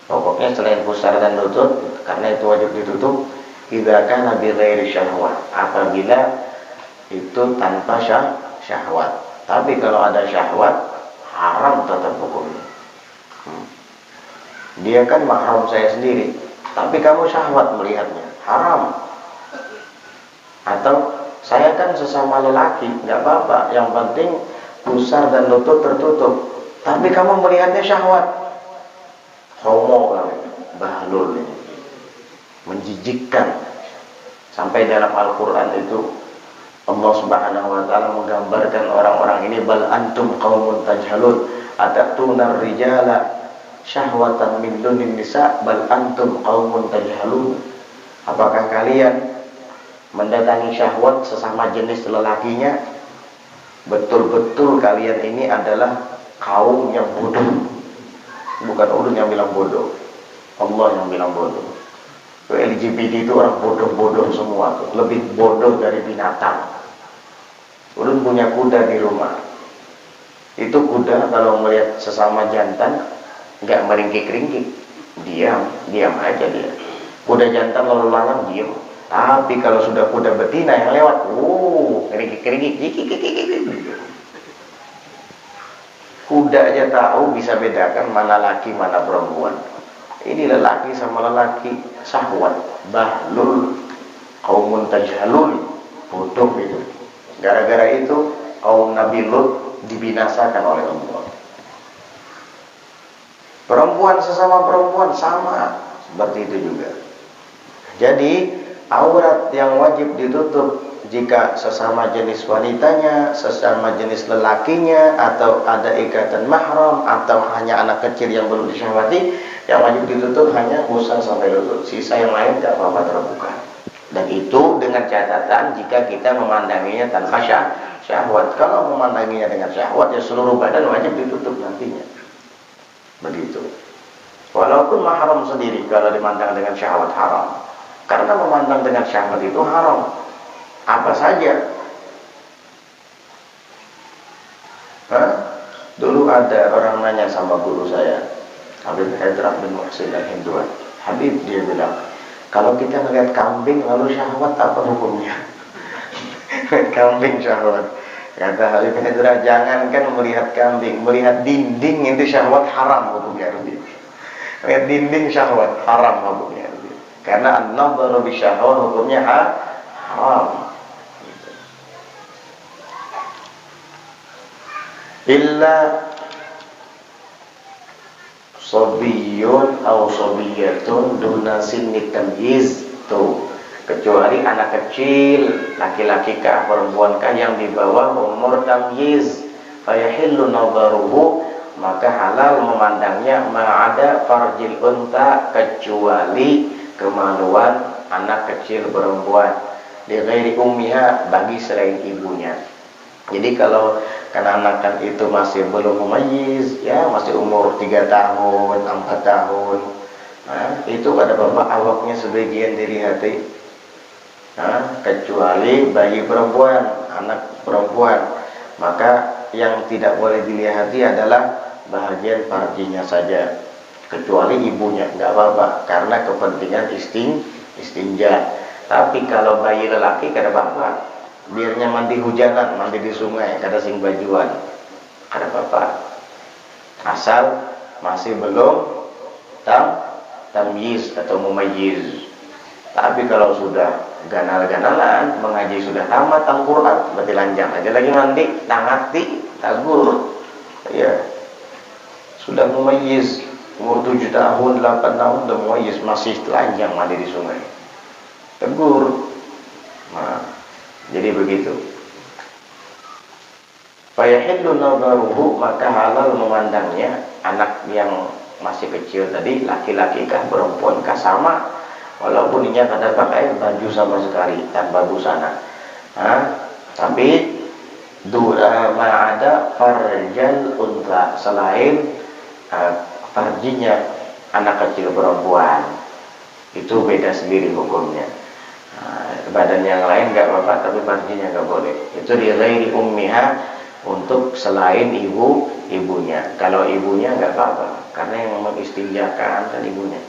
Pokoknya selain pusar dan lutut, karena itu wajib ditutup. Idza kana bi ghairi syahwat, apabila itu tanpa syahwat. Tapi kalau ada syahwat, haram tetap hukumnya. Dia kan mahram saya sendiri, tapi kamu syahwat melihatnya, haram. Atau saya kan sesama lelaki, nggak apa-apa. Yang penting pusar dan lutut tertutup. Tapi kamu melihatnya syahwat, homo kali, bahlul ini, menjijikkan. Sampai dalam Al-Quran itu Allah Subhanahu Wa Taala menggambarkan orang-orang ini, bal antum qaumun tajhalun atatuna rijala syahwatan min dunin nisa bal antum qaumun tajhalun. Apakah kalian mendatangi syahwat sesama jenis lelakinya? Betul-betul kalian ini adalah kaum yang bodoh. Bukan ulun yang bilang bodoh, Allah yang bilang bodoh. LGBT itu orang bodoh-bodoh semua tuh. Lebih bodoh dari binatang. Ulun punya kuda di rumah. Itu kuda kalau melihat sesama jantan nggak meringkik-ringkik, diam aja dia. Kuda jantan lalu lalang diam. Tapi kalau sudah kuda betina yang lewat, meringkik-ringkik. Kuda aja tahu, bisa bedakan mana laki mana perempuan. Ini lelaki sama lelaki, syahwat, bahlul, qaumun tajhalun, bodoh itu. Gara-gara itu kaum Nabi Lut dibinasakan oleh Allah. Perempuan sesama perempuan sama seperti itu juga. Jadi aurat yang wajib ditutup jika sesama jenis wanitanya, sesama jenis lelakinya, atau ada ikatan mahram, atau hanya anak kecil yang belum disyahwati, yang wajib ditutup hanya pusar sampai lutut. Sisa yang lain tidak apa-apa terbuka. Dan itu dengan catatan jika kita memandanginya tanpa syahwat. Kalau memandanginya dengan syahwat, ya seluruh badan wajib ditutup nantinya. Begitu. Walaupun mahram sendiri kalau dimandang dengan syahwat haram. Karena memandang dengan syahwat itu haram. Apa saja. Dulu ada orang nanya sama guru saya, Habib Haidar bin Muhsin Al-Hinduan. Habib, dia bilang, kalau kita melihat kambing lalu syahwat, apa hukumnya? Kambing syahwat. Kata Habib Haidar, jangankan melihat kambing, melihat dinding itu syahwat, haram hukumnya. Melihat dinding syahwat, haram hukumnya. Karena an-nadharu bisyahwat hukumnya haram. Illa sobiyun atau sobiyatun duna sinni tamyiz, tuh, kecuali anak kecil, laki-laki kah perempuan kah yang di bawah umur tamyiz, fayahillu nadharuhu, maka halal memandangnya ma'ada farjil unta, kecuali kemaluan anak kecil perempuan, di ghairi ummiha, bagi selain ibunya. Jadi kalau kanak-kanak itu masih belum mumayyiz, ya masih umur 3 tahun, 4 tahun, itu ada bapak awaknya sebagian dirihati, kecuali bayi perempuan, anak perempuan, maka yang tidak boleh dilihati adalah bahagian farjinya saja, kecuali ibunya, nggak apa-apa, karena kepentingan istinja. Tapi kalau bayi lelaki kada apa-apa, biarnya mandi hujanan, mandi di sungai, kada sing bajuan, kada apa-apa, asal masih belum tamyiz atau mumayyiz. Tapi kalau sudah ganal-ganalan, mengaji sudah tamat Al-Quran, berarti lanjang aja lagi mandi, tangati, tagur, ya sudah mumayyiz, umur 7 tahun, 8 tahun udah masih telanjang mandi di sungai. Tegur. Nah, jadi begitu. Fayahillu nadharuhu, maka halal memandangnya anak yang masih kecil tadi, laki-laki kah perempuan kah sama, walaupun dia kadang pakai baju sama sekali tanpa busana. Tapi ada farjal unta, selain farjinya anak kecil perempuan, itu beda sendiri hukumnya. Badan yang lain nggak apa-apa, tapi farjinya nggak boleh. Itu di ghairi ummiha, untuk selain ibunya. Kalau ibunya nggak apa-apa, karena yang mengistinjakan kan ibunya.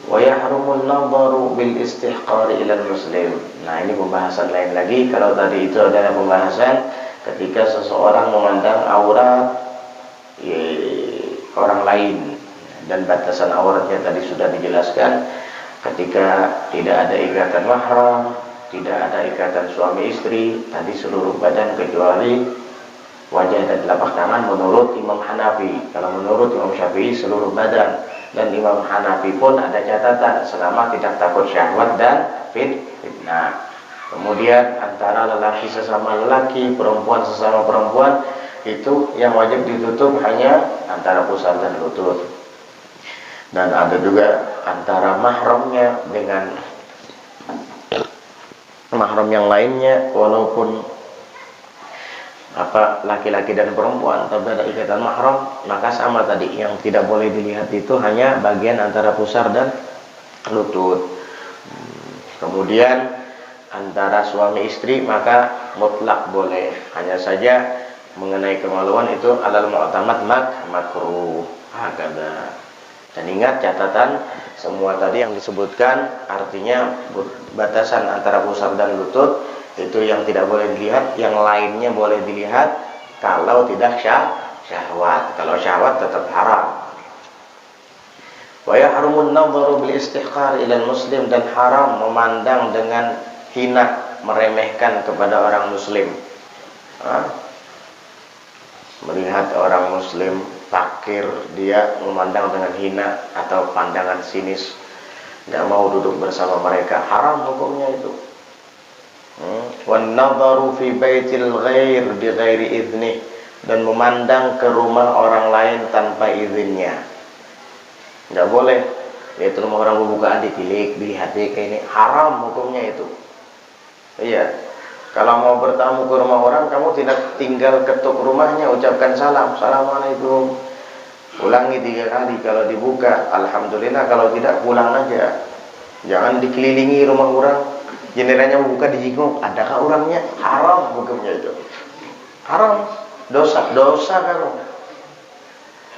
Wa yahrumun nadharu bil istihqari ilal muslim. Nah, ini pembahasan lain lagi. Kalau tadi itu adalah pembahasan ketika seseorang memandang aurat orang lain, dan batasan auratnya tadi sudah dijelaskan. Ketika tidak ada ikatan mahram, tidak ada ikatan suami istri, tadi seluruh badan kecuali wajah dan telapak tangan menurut Imam Hanafi. Kalau menurut Imam Syafi'i seluruh badan. Dan Imam Hanafi pun ada catatan, selama tidak takut syahwat dan fitnah. Kemudian antara lelaki sesama lelaki, perempuan sesama perempuan, itu yang wajib ditutup hanya antara pusar dan lutut. Dan ada juga antara mahramnya dengan mahram yang lainnya, walaupun laki-laki dan perempuan tapi ada ikatan mahram, maka sama tadi, yang tidak boleh dilihat itu hanya bagian antara pusar dan lutut. Kemudian antara suami istri maka mutlak boleh, hanya saja mengenai kemaluan itu alal mu'tamad makruh. Hakada. Dan ingat catatan, semua tadi yang disebutkan artinya batasan antara pusar dan lutut itu yang tidak boleh dilihat, yang lainnya boleh dilihat kalau tidak syahwat. Kalau syahwat tetap haram. Wa yahrumun nadharu bil istihqar ilal muslim, dan haram memandang dengan hina, meremehkan kepada orang muslim. Melihat orang muslim fakir, dia memandang dengan hina atau pandangan sinis, tidak mau duduk bersama mereka, haram hukumnya itu. Wan nadharu fi baitil ghair bi ghairi idzni, dan memandang ke rumah orang lain tanpa izinnya. Enggak boleh. Itu rumah orang bukaan ditilik, dilihat kayak ini, haram hukumnya itu. Iya. Kalau mau bertamu ke rumah orang, kamu tidak tinggal ketuk rumahnya, ucapkan salam, assalamualaikum. Ulangi 3 kali, kalau dibuka alhamdulillah, kalau tidak pulang aja. Jangan dikelilingi rumah orang, jendelanya membuka dijenguk, adakah orangnya? Haram hukumnya itu. Haram, dosa kamu.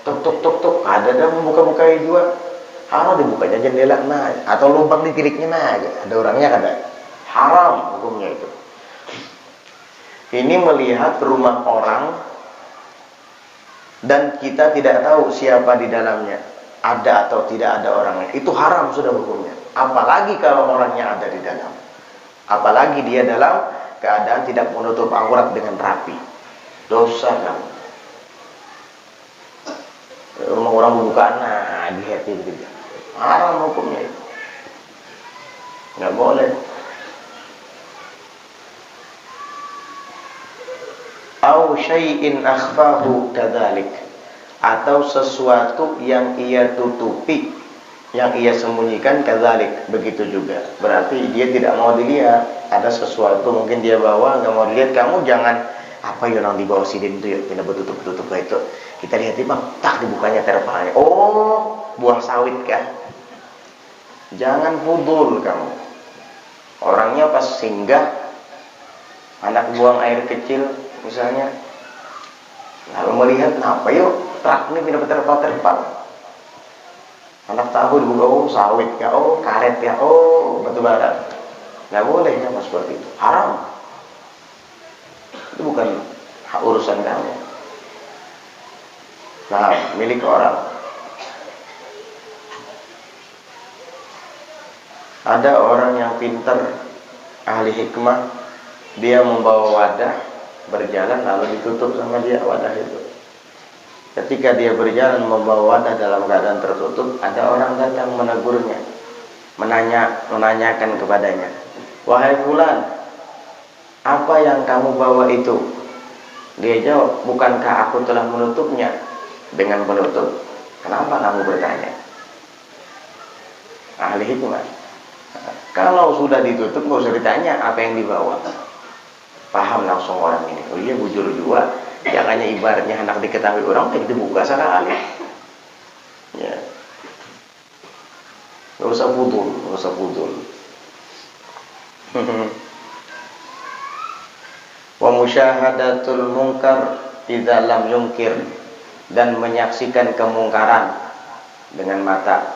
Tuk, ada membuka-buka juga. Haram dibukanya jendela, nah, atau lubang ditiliknya, nah, ada orangnya kada. Haram hukumnya itu. Ini melihat rumah orang dan kita tidak tahu siapa di dalamnya, ada atau tidak ada orangnya, itu haram sudah hukumnya. Apalagi kalau orangnya ada di dalam, apalagi dia dalam keadaan tidak menutup aurat dengan rapi, dosa kamu. Rumah orang bukaan, nah, dilihatin gitu, haram hukumnya itu, nggak boleh. Au syai'in akhfahu kadzalik, atau sesuatu yang ia tutupi, yang ia sembunyikan, kadzalik, begitu juga. Berarti dia tidak mau dilihat, ada sesuatu mungkin dia bawa nggak mau dilihat, kamu jangan apa yang di bawah sini itu ya, tidak tutup itu. Kita lihat bang, tak dibukanya terpalanya. Oh, buah sawit kan? Jangan fudul kamu. Orangnya pas singgah, anak buang air kecil misalnya, lalu melihat, apa yuk truk ini pindah terpal, anak tahu dibuka, oh sawit ya, oh karet ya, oh batu bara, nggak boleh sama seperti itu, haram. Itu bukan hak urusan kamu. Nah, milik orang. Ada orang yang pintar, ahli hikmah, dia membawa wadah, berjalan lalu ditutup sama dia wadah itu. Ketika dia berjalan membawa wadah dalam keadaan tertutup, ada orang datang menegurnya, menanyakan kepadanya, "Wahai fulan, apa yang kamu bawa itu?" Dia jawab, "Bukankah aku telah menutupnya dengan penutup? Kenapa kamu bertanya?" Ahli hikmah. Kalau sudah ditutup, nggak usah ditanya apa yang dibawa. Paham langsung orang ini. Oh iya, bujur juga. Jangannya ibaratnya hendak diketahui orang, kayak dibuka sekali. Ya. Nggak usah pudul, nggak usah pudul. Wa musyahadatul munkar idza lam yunkir, dan menyaksikan kemungkaran dengan mata.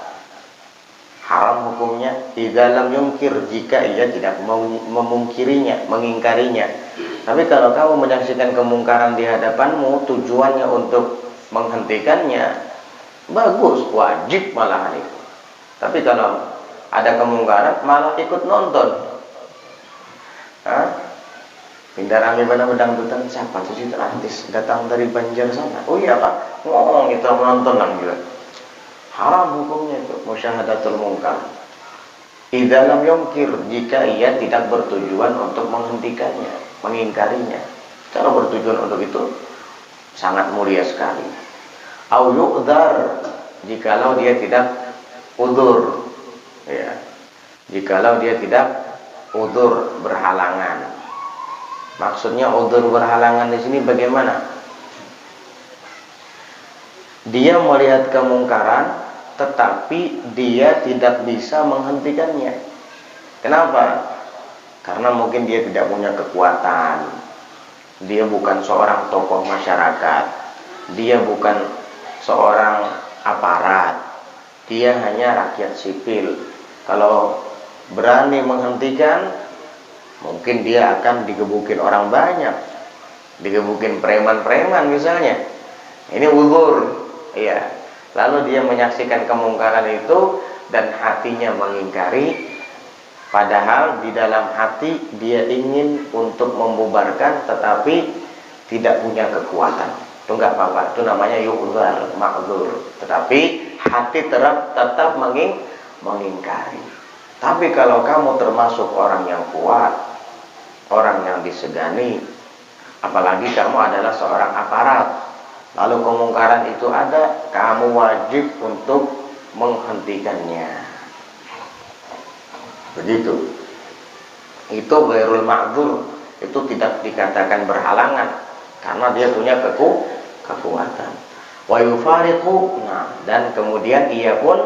Haram hukumnya idza lam yunkir, jika ia tidak memungkirinya, mengingkarinya. Tapi kalau kamu menyaksikan kemungkaran di hadapanmu, tujuannya untuk menghentikannya, bagus, wajib malahan itu. Tapi kalau ada kemungkaran malah ikut nonton, pindah rame pada dangdutan, siapa tuh itu artis datang dari Banjar sana? Oh iya Pak, ngomong itu menonton lang juga. Haram hukumnya itu musyahadatul munkar. Idza lam yunkir, jika ia tidak bertujuan untuk menghentikannya, mengingkarinya. Kalau bertujuan untuk itu sangat mulia sekali. Au yu'dzar, jikalau dia tidak udzur, ya. Jikalau dia tidak udzur, berhalangan. Maksudnya udzur berhalangan di sini bagaimana? Dia melihat kemungkaran tetapi dia tidak bisa menghentikannya. Kenapa? Karena mungkin dia tidak punya kekuatan. Dia bukan seorang tokoh masyarakat. Dia bukan seorang aparat. Dia hanya rakyat sipil. Kalau berani menghentikan, mungkin dia akan digebukin orang banyak. Digebukin preman-preman misalnya. Ini uzur. Iya. Lalu dia menyaksikan kemungkaran itu dan hatinya mengingkari, padahal di dalam hati dia ingin untuk membubarkan tetapi tidak punya kekuatan. Itu enggak apa-apa, itu namanya yu'dzar, ma'dzur. Tetapi hati tetap mengingkari. Tapi kalau kamu termasuk orang yang kuat, orang yang disegani, apalagi kamu adalah seorang aparat, lalu kemungkaran itu ada, kamu wajib untuk menghentikannya. Begitu. Itu ghairul ma'dzur, itu tidak dikatakan berhalangan karena dia punya kekuatan. Wa yufariqu, dan kemudian ia pun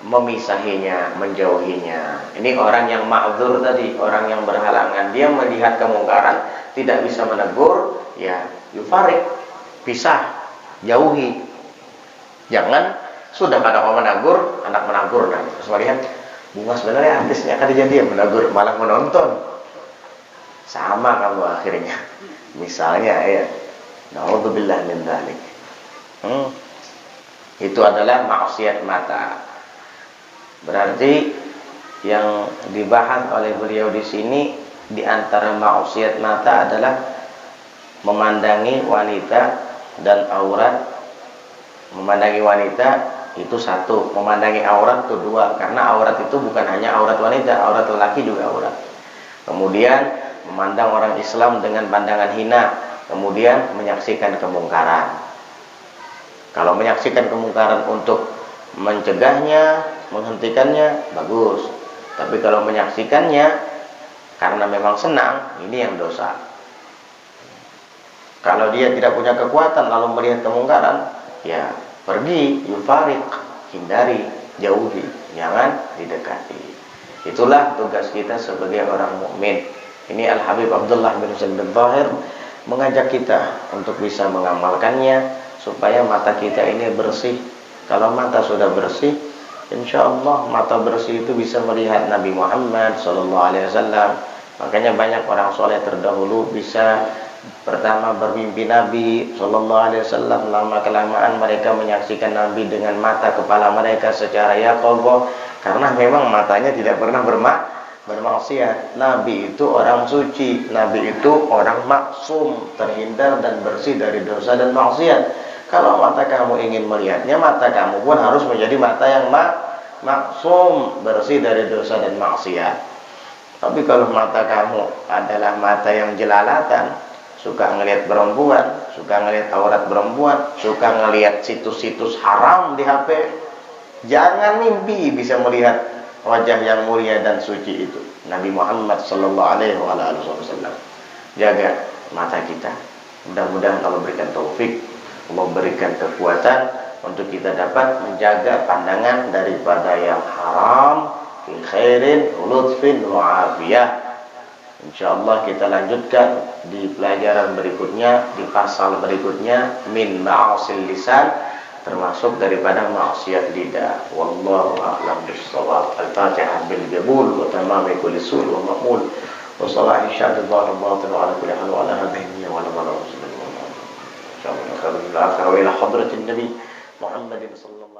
memisahinya, menjauhinya. Ini orang yang ma'dzur tadi, orang yang berhalangan. Dia melihat kemungkaran, tidak bisa menegur, ya yufariq, pisah, jauhi. Jangan sudah pada mau menegur, anak menegur, nah terus melihat bunga sebenarnya artisnya akan dijadian menegur, malah menonton. Sama kamu akhirnya. Misalnya ya, naudzubillah min dzalik. Itu adalah maksiat mata. Berarti yang dibahas oleh beliau di sini di antara maksiat mata adalah memandangi wanita dan aurat. Memandangi wanita itu satu, memandangi aurat itu dua, karena aurat itu bukan hanya aurat wanita, aurat lelaki juga aurat. Kemudian memandang orang Islam dengan pandangan hina, kemudian menyaksikan kemungkaran. Kalau menyaksikan kemungkaran untuk mencegahnya, menghentikannya, bagus. Tapi kalau menyaksikannya karena memang senang, ini yang dosa. Kalau dia tidak punya kekuatan lalu melihat kemungkaran, ya pergi, yufariq, hindari, jauhi, jangan didekati. Itulah tugas kita sebagai orang mukmin. Ini Al-Habib Abdullah bin Husain bin Thahir mengajak kita untuk bisa mengamalkannya supaya mata kita ini bersih. Kalau mata sudah bersih, insya Allah mata bersih itu bisa melihat Nabi Muhammad SAW. Makanya banyak orang soleh terdahulu bisa pertama bermimpi Nabi SAW, lama kelamaan mereka menyaksikan Nabi dengan mata kepala mereka secara yaqadhah, karena memang matanya tidak pernah bermaksiat. Nabi itu orang suci, Nabi itu orang maksum, terhindar dan bersih dari dosa dan maksiat. Kalau mata kamu ingin melihatnya, mata kamu pun harus menjadi mata yang maksum, bersih dari dosa dan maksiat. Tapi kalau mata kamu adalah mata yang jelalatan, suka ngelihat perempuan, suka ngelihat aurat perempuan, suka ngelihat situs-situs haram di HP, jangan mimpi bisa melihat wajah yang mulia dan suci itu, Nabi Muhammad sallallahu alaihi wasallam. Jaga mata kita. Mudah-mudahan Allah berikan taufik, Allah berikan kekuatan untuk kita dapat menjaga pandangan daripada yang haram, fi khairin, lutfin, wa afiyah. Insyaallah kita lanjutkan di pelajaran berikutnya, di pasal berikutnya, min ma'asil lisan, termasuk daripada maksiat lidah. Wallahu a'lam bissawab. Al-Fatihah bil qabul wa tamami kulli sul wa maqbul. Wa salahi syahadu dhahir batin wa ala kulli hal wa ala hadhihi wa ala man rasulullah. Insyaallah khairul akhir wa ila hadratin nabi Muhammadin sallallahu